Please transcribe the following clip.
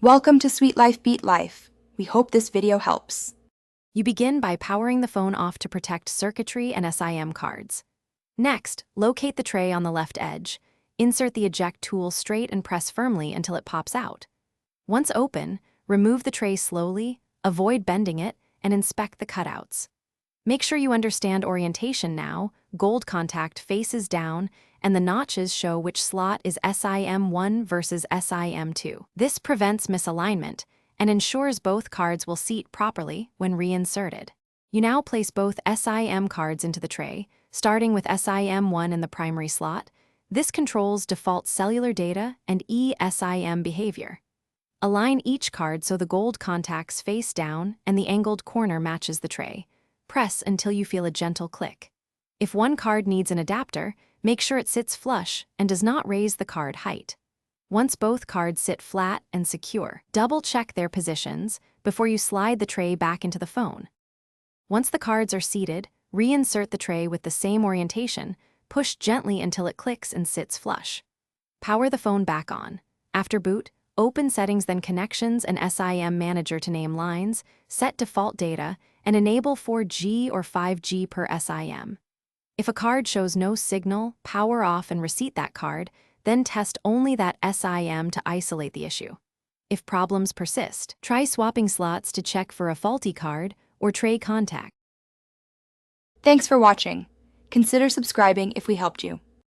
Welcome to Sweet Life Beat Life. We hope this video helps. You begin by powering the phone off to protect circuitry and SIM cards. Next, locate the tray on the left edge. Insert the eject tool straight and press firmly until it pops out. Once open, remove the tray slowly, avoid bending it, and inspect the cutouts. Make sure you understand orientation now. Gold contact faces down, and the notches show which slot is SIM1 versus SIM2. This prevents misalignment and ensures both cards will seat properly when reinserted. You now place both SIM cards into the tray, starting with SIM1 in the primary slot. This controls default cellular data and eSIM behavior. Align each card so the gold contacts face down and the angled corner matches the tray. Press until you feel a gentle click. If one card needs an adapter, make sure it sits flush and does not raise the card height. Once both cards sit flat and secure, double-check their positions before you slide the tray back into the phone. Once the cards are seated, reinsert the tray with the same orientation, push gently until it clicks and sits flush. Power the phone back on. After boot, open Settings, then Connections and SIM Manager to name lines, set default data, and enable 4G or 5G per SIM. If a card shows no signal, power off and reseat that card, then test only that SIM to isolate the issue. If problems persist, try swapping slots to check for a faulty card or tray contact. Thanks for watching. Consider subscribing if we helped you.